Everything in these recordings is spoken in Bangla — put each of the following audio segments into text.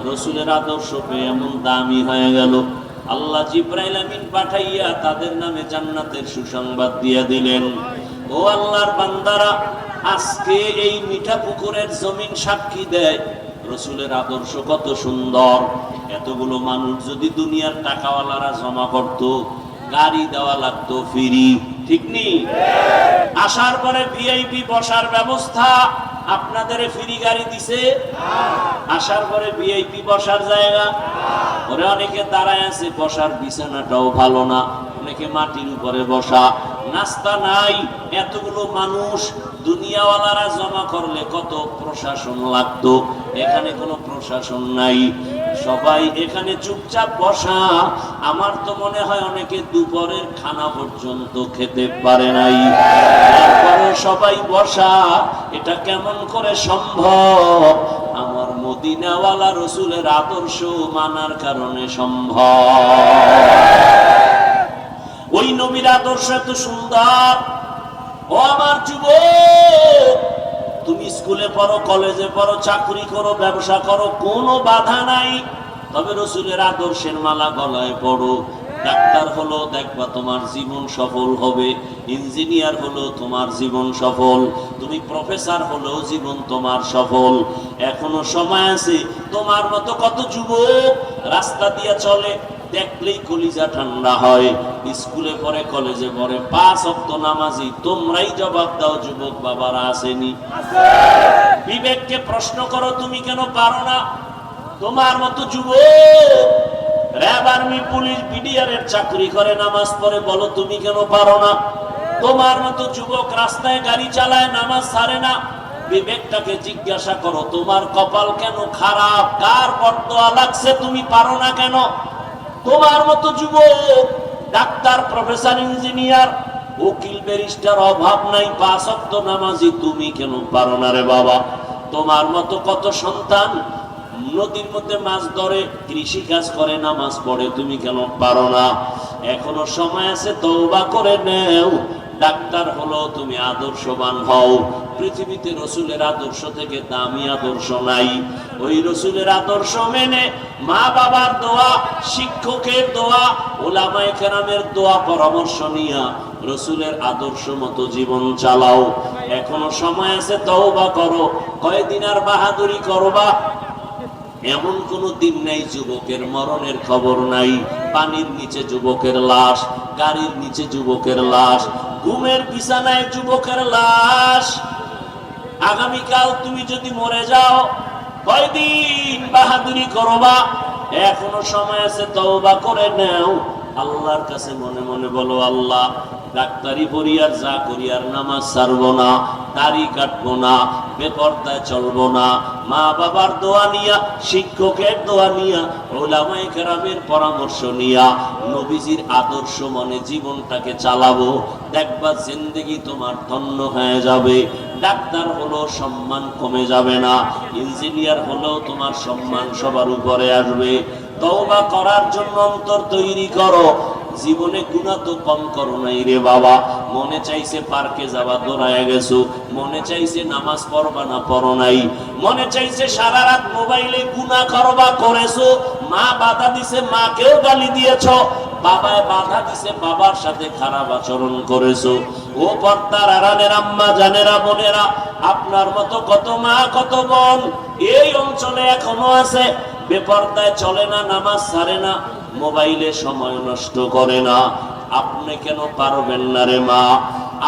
রসুলের আদর্শ পেয়ে এমন দামি হয়ে গেল, আল্লাহ জিবরাইল আমিন পাঠাইয়া তাদের নামে জান্নাতের সুসংবাদ দিয়ে দিলেন। ও আল্লাহর বান্দারা, আজকে এই মিঠা পুকুরের জমিন সাক্ষী দেয় রসুলের আদর্শ কত সুন্দর। এতগুলো মানুষ যদি দুনিয়ার টাকাওয়ালারা জমা করত, গাড়ি দেওয়া লাগতো ফ্রি, ঠিক নেই? আসার পরে ভিআইপি বসার ব্যবস্থা, আপনাদের ফ্রি গাড়ি দিছে? আসার পরে ভিআইপি বসার জায়গা, ওরে অনেকে দাঁড়ায় আছে, বসার বিছানাটাও ভালো না, অনেকে মাটির উপরে বসা, নাস্তা নাই। এতগুলো মানুষ দুনিয়াওয়ালারা জমা করলে কত প্রশাসন লাগতো, এখানে কোনো প্রশাসন নাই, সবাই এখানে চুপচাপ বসা। আমার তো মনে হয় অনেকে দুপুরের খানা পর্যন্ত খেতে পারে নাই, তারপরে সবাই বসা। এটা কেমন করে সম্ভব? আমার মদিনাওয়ালা রসুলের আদর্শ মানার কারণে সম্ভব। ওই নবীর আদর্শ এত সুন্দর। ও আমার যুবক, তুমি স্কুলে পড়ো, কলেজে পড়ো, চাকরি করো, ব্যবসা করো, কোনো বাধা নাই, তবে রসুলের আদর্শের মালা গলায় পড়ো। ডাক্তার হলো, দেখবা তোমার জীবন সফল হবে। ইঞ্জিনিয়ার হলো, তোমার জীবন সফল। তুমি প্রফেসর হলো, জীবন তোমার সফল। এখনো সময় আছে। তোমার মতো কত যুবক রাস্তা দিয়ে চলে, দেখলেই কলিজা ঠান্ডা হয়। স্কুলে পড়ে, কলেজে পড়ে, 5 ওয়াক্ত নামাজি। তোমরাই জবাব দাও, যুবক বাবারা আসেনি? বিবেককে প্রশ্ন করো, তুমি কেন পারো না? তোমার মতো যুবক র্যাব, আর্মি, পুলিশ, বিডিআর এর চাকরি করে, নামাজ পড়ে, বলো তুমি কেন পারো না? তোমার মতো যুবক রাস্তায় গাড়ি চালায়, নামাজ ছাড়ে না। বিবেকটাকে জিজ্ঞাসা করো, তোমার কপাল কেন খারাপ? কার বদদোয়া লাগছে? তুমি পারো না কেন? তোমার মতো যুবক ডাক্তার, প্রফেসর, ইঞ্জিনিয়ার, উকিল, ব্যারিস্টার, অভাব নাই, 5 ওয়াক্ত নামাজি, তুমি কেন পারো না রে বাবা? তোমার মতো কত সন্তান নদীর মধ্যে মাছ ধরে, কৃষি কাজ করে, নামাজ পড়ে, তুমি কেন পারো না? এখনো সময় আছে, তওবা করে নেও। ডাক্তার হলো, তুমি আদর্শবান হও। পৃথিবীতে রসুলের আদর্শ থেকে দামি আদর্শ নাই। ওই রসুলের আদর্শ মেনে মা বাবার দোয়া, শিক্ষকের দোয়া, উলামায়ে কেরামের দোয়া, পরামর্শ নিয়া রসুলের আদর্শ মতো জীবন চালাও। এখনো সময় আছে, তওবা করো। কয়দিন আর বাহাদুরি করবা? এমন কোন দিন নাই যুবকের মরণের খবর নাই। পানির নিচে যুবকের লাশ, গাড়ির নিচে যুবকের লাশ, ঘুমের বিছানায় যুবকের লাশ। আগামীকাল তুমি যদি মরে যাও, কয়দিন বাহাদুরি করবা? এখনো সময় আছে, তওবা করে নাও। আল্লাহর কাছে মনে মনে বলো, আল্লাহ, ডাক্তারি পড়ি আর যা করি আর নামাজ ছাড়বো না, দাড়ি কাটবো না, বেপরদায় চলবো না। মা বাবার দোয়া নিয়া, শিক্ষকের দোয়া নিয়া, উলামায়ে কেরামের পরামর্শ নিয়া, নবীজির আদর্শ মনে জীবনটাকে চালাবো। দেখবা জিন্দেগি তোমার ধন্য হয়ে যাবে। ডাক্তার হলো, সম্মান কমে যাবে না। ইঞ্জিনিয়ার হলো, তোমার সম্মান সবার উপরে আসবে। তওবা করার জন্য অন্তর তৈরি করো। জীবনে গুনাহ তো কম করো নাই রে বাবা। মনে চাইছে পার্কে যাবা, দৌড়ায় গেছো। মনে চাইছে নামাজ পড়বা না, পড়ো নাই। মনে চাইছে সারা রাত মোবাইলে গুনাহ করবা, করেছো। মা বাধা দিছে, মাকেও গালি দিয়েছো। বাবায় বাধা দিছে, বাবার সাথে খারাপ আচরণ করেছো। ও পর্দার আড়ালের আম্মা জানেরা, বোনেরা, আপনার মতো কত মা, কত বোন এই অঞ্চলে এখনো আছে, বেপরদায় চলে না, নামাজ ছাড়ে না, মোবাইলে সময় নষ্ট করে না। আপনি কেন পারবেন না রে মা?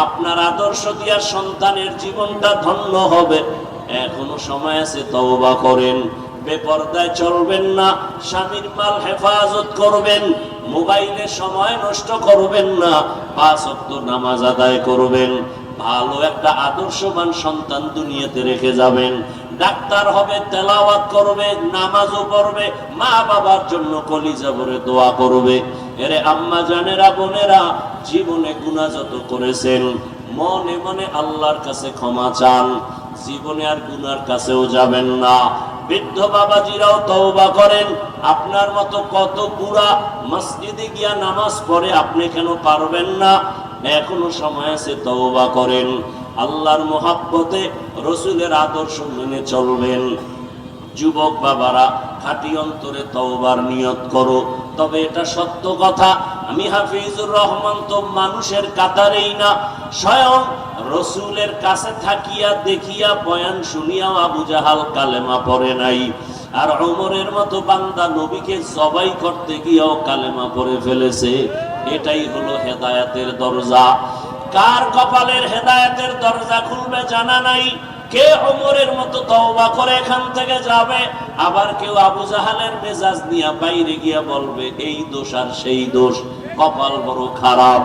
আপনার আদর্শ দিয়া সন্তানের জীবনটা ধন্য হবে। এখনো সময় আছে, তওবা করেন। বেপরদায় চলবেন না, স্বামীর মাল হেফাজত করবেন, মোবাইলে সময় নষ্ট করবেন না, 5 ওয়াক্ত নামাজ আদায় করবেন। ভালো একটা আদর্শবান সন্তান দুনিয়াতে রেখে যাবেন। ডাক্তার হবে, তেলাওয়াত করবে, নামাজও পড়বে, মা বাবার জন্য কলিজা ভরে দোয়া করবে। এরে আম্মা জানেরা, বোনেরা, জীবনে গুনাহ যত করেছেন, মনে মনে আল্লাহর কাছে ক্ষমা চান। জীবনে আর গুনার কাছেও যাবেন না। বৃদ্ধ বাবাজিরাও তওবা করেন। আপনার মতো কত বুড়া মসজিদে গিয়া নামাজ পড়ে, আপনি কেন পারবেন না? এখনো সময় আছে, তওবা করেন। আল্লাহর মুহাব্বতে রসুলের আদর্শ মেনে চলবেন। যুবক বাবারা খাঁটি অন্তরে তওবার নিয়ত করো। তবে এটা সত্য কথা, আমি হাফিজুর রহমান তো মানুষের কাতারেই না, স্বয়ং রসুলের কাছে থাকিয়া দেখিয়া বয়ান শুনিয়াও আবু জাহাল কালেমা পড়ে নাই। আর ওমরের মতো বান্দা নবীকে জবাই করতে গিয়েও কালেমা পড়ে ফেলেছে। এটাই হলো হেদায়েতের দরজা। কার কপালের হেদায়েতের দরজা খুলবে জানা নাই। কে ওমরের মতো তওবা করে এখান থেকে যাবে, আবার কেউ আবু জাহালের মেজাজ নিয়ে বাইরে গিয়া বলবে এই দোষ আর সেই দোষ। কপাল বড় খারাপ।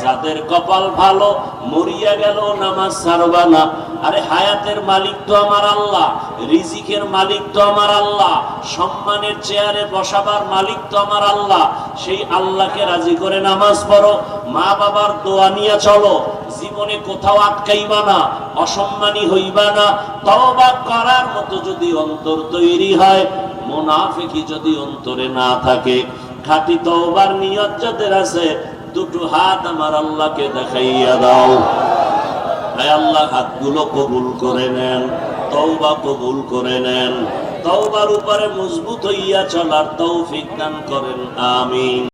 যাদের কপাল ভালো, মরিয়া গেল নামাজ ছাড়বা না। আরে হায়াতের মালিক তো আমার আল্লাহ, রিজিকের মালিক তো আমার আল্লাহ, সম্মানের চেয়ারে বসাবার মালিক তো আমার আল্লাহ। সেই আল্লাহকে রাজি করে নামাজ পড়ো, মা বাবার দোয়া নিয়ে চলো, জীবনে কোথাও আটকাইবা না, অসম্মানী হইবা না। তওবা করার মতো যদি অন্তর তৈরি হয়, মুনাফিকি যদি অন্তরে না থাকে, খাঁটি তওবার নিয়ত যাদের আছে, দুটো হাত আমার আল্লাহকে দেখাইয়া দাও। হে আল্লাহ, হাতগুলো কবুল করে নেন, তওবা কবুল করে নেন, তওবার উপরে মজবুত হইয়া চলার তৌফিক দান করেন, আমিন।